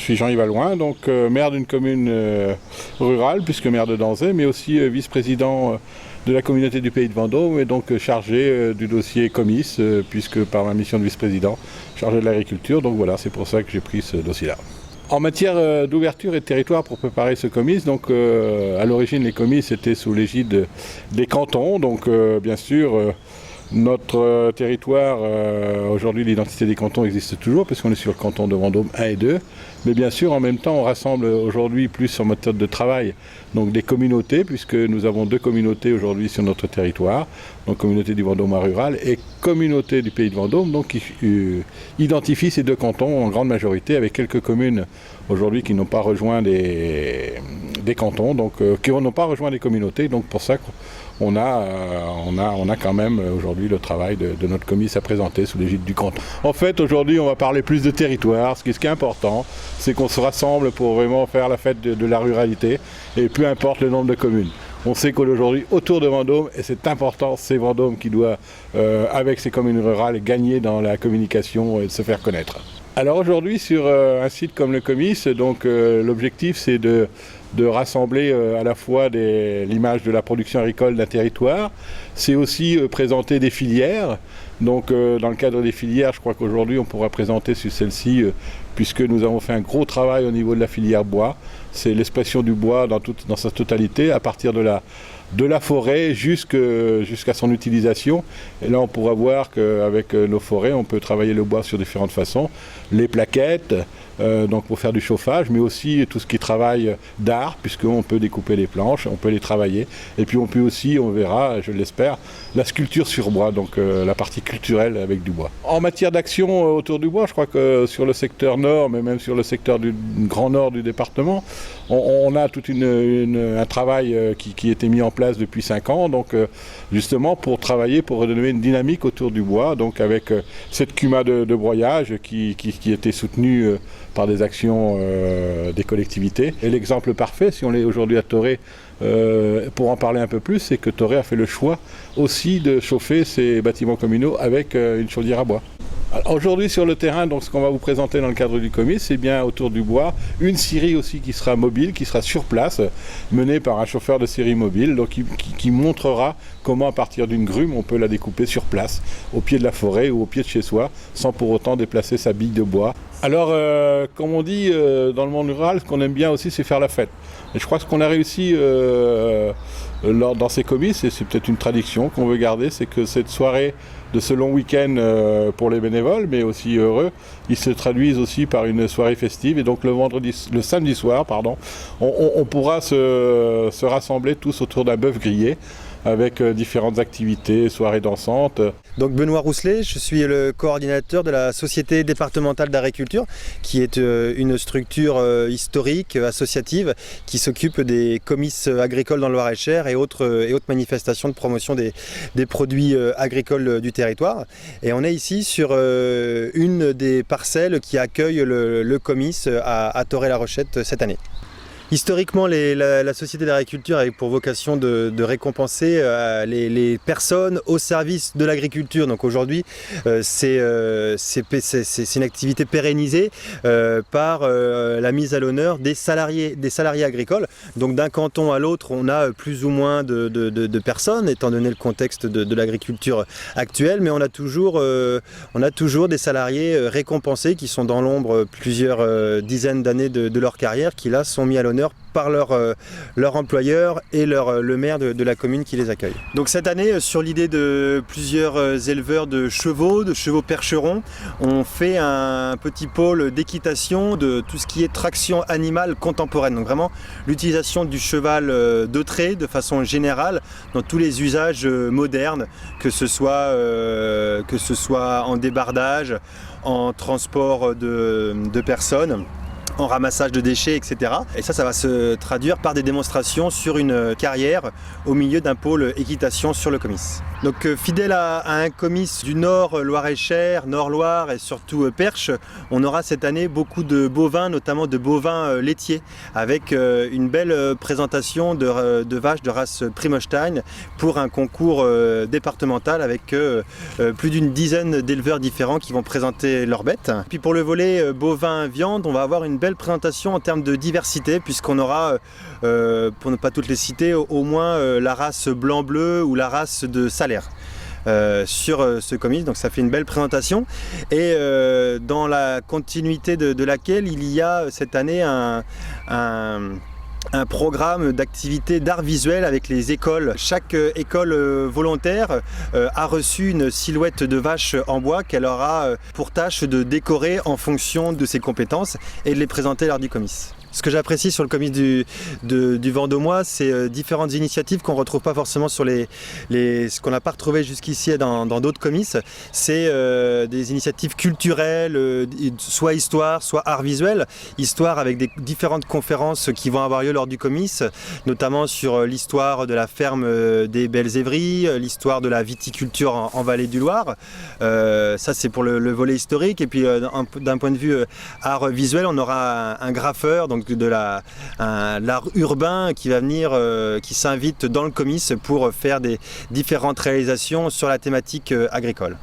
suis Jean-Yves Allouin, donc maire d'une commune rurale, puisque maire de Danzé, mais aussi vice-président de la communauté du Pays de Vendôme et donc chargé du dossier comice, puisque par ma mission de vice-président, chargé de l'agriculture, donc voilà, c'est pour ça que j'ai pris ce dossier-là. En matière d'ouverture et de territoire pour préparer ce comice, donc à l'origine les comices étaient sous l'égide des cantons, donc bien sûr notre territoire, aujourd'hui l'identité des cantons existe toujours puisqu'on est sur le canton de Vendôme 1 et 2, mais bien sûr en même temps on rassemble aujourd'hui plus en méthode de travail, donc des communautés, puisque nous avons 2 communautés aujourd'hui sur notre territoire, donc communauté du Vendôme rural et communauté du Pays de Vendôme, donc qui identifient ces 2 cantons en grande majorité, avec quelques communes aujourd'hui qui n'ont pas rejoint des cantons, donc qui n'ont pas rejoint des communautés, donc pour ça on a quand même aujourd'hui le travail de notre comice à présenter sous l'égide du canton. En fait, aujourd'hui, on va parler plus de territoire. Ce qui est important, c'est qu'on se rassemble pour vraiment faire la fête de la ruralité, et peu importe le nombre de communes. On sait qu'aujourd'hui, autour de Vendôme, et c'est important, c'est Vendôme qui doit, avec ses communes rurales, gagner dans la communication et se faire connaître. Alors aujourd'hui, sur un site comme le comice, donc l'objectif c'est de rassembler à la fois l'image de la production agricole d'un territoire, c'est aussi présenter des filières. Donc dans le cadre des filières, je crois qu'aujourd'hui on pourra présenter sur celle-ci, puisque nous avons fait un gros travail au niveau de la filière bois. C'est l'expression du bois dans sa totalité, à partir de la forêt jusqu'à son utilisation. Et là on pourra voir qu'avec nos forêts, on peut travailler le bois sur différentes façons. Les plaquettes, donc pour faire du chauffage, mais aussi tout ce qui est travail d'art, puisqu'on peut découper les planches, on peut les travailler. Et puis on peut aussi, on verra, je l'espère, la sculpture sur bois, donc la partie culturelle avec du bois. En matière d'action autour du bois, je crois que sur le secteur nord, mais même sur le secteur du grand nord du département, on a tout un travail qui a été mis en place depuis 5 ans, donc justement pour travailler, pour redonner une dynamique autour du bois, donc avec cette CUMA de broyage qui était soutenue par des actions des collectivités. Et l'exemple parfait, si on est aujourd'hui à Toré, pour en parler un peu plus, c'est que Toré a fait le choix aussi de chauffer ses bâtiments communaux avec une chaudière à bois. Aujourd'hui sur le terrain, donc ce qu'on va vous présenter dans le cadre du comice, c'est bien autour du bois, une scierie aussi qui sera mobile, qui sera sur place, menée par un chauffeur de scierie mobile, donc qui montrera comment à partir d'une grume on peut la découper sur place, au pied de la forêt ou au pied de chez soi, sans pour autant déplacer sa bille de bois. Alors, comme on dit dans le monde rural, ce qu'on aime bien aussi, c'est faire la fête. Et je crois que ce qu'on a réussi dans ces comices, et c'est peut-être une tradition qu'on veut garder, c'est que cette soirée de ce long week-end pour les bénévoles, mais aussi heureux, ils se traduisent aussi par une soirée festive. Et donc le samedi soir, on pourra se rassembler tous autour d'un bœuf grillé, avec différentes activités, soirées dansantes. Donc Benoît Rousselet, je suis le coordinateur de la Société départementale d'agriculture, qui est une structure historique, associative, qui s'occupe des comices agricoles dans le Loir-et-Cher et autres manifestations de promotion des produits agricoles du territoire. Et on est ici sur une des parcelles qui accueille le comice à Toré-la-Rochette cette année. Historiquement, la Société d'agriculture a pour vocation de récompenser les personnes au service de l'agriculture. Donc aujourd'hui, c'est une activité pérennisée par la mise à l'honneur des salariés agricoles. Donc d'un canton à l'autre, on a plus ou moins de personnes, étant donné le contexte de l'agriculture actuelle, mais on a toujours des salariés récompensés qui sont dans l'ombre plusieurs dizaines d'années de leur carrière, qui là sont mis à l'honneur par leur employeur et le maire de la commune qui les accueille. Donc cette année, sur l'idée de plusieurs éleveurs de chevaux percherons, on fait un petit pôle d'équitation de tout ce qui est traction animale contemporaine. Donc vraiment l'utilisation du cheval de trait de façon générale dans tous les usages modernes, que ce soit en débardage, en transport de personnes, en ramassage de déchets, etc. Et ça va se traduire par des démonstrations sur une carrière au milieu d'un pôle équitation sur le comice. Donc fidèle à un comice du Nord Loir-et-Cher, Nord-Loire et surtout Perche, on aura cette année beaucoup de bovins, notamment de bovins laitiers, avec une belle présentation de vaches de race Primolstein pour un concours départemental avec plus d'une dizaine d'éleveurs différents qui vont présenter leurs bêtes. Puis pour le volet bovin viande, on va avoir une belle belle présentation en termes de diversité, puisqu'on aura, pour ne pas toutes les citer, au moins la race blanc-bleu ou la race de Salaire. Sur ce comice, donc ça fait une belle présentation et dans la continuité de laquelle il y a cette année un programme d'activité d'art visuel avec les écoles. Chaque école volontaire a reçu une silhouette de vache en bois qu'elle aura pour tâche de décorer en fonction de ses compétences et de les présenter lors du comice. Ce que j'apprécie sur le comice du Vendômois, c'est différentes initiatives qu'on ne retrouve pas forcément sur ce qu'on n'a pas retrouvé jusqu'ici dans d'autres comices. C'est des initiatives culturelles, soit histoire, soit art visuel. Histoire avec des différentes conférences qui vont avoir lieu lors du comice, notamment sur l'histoire de la ferme des Belles-Évries, l'histoire de la viticulture en Vallée du Loir. Ça, c'est pour le volet historique. Et puis, d'un point de vue art visuel, on aura un graffeur, donc de l'art urbain qui va venir, qui s'invite dans le comice pour faire des différentes réalisations sur la thématique agricole.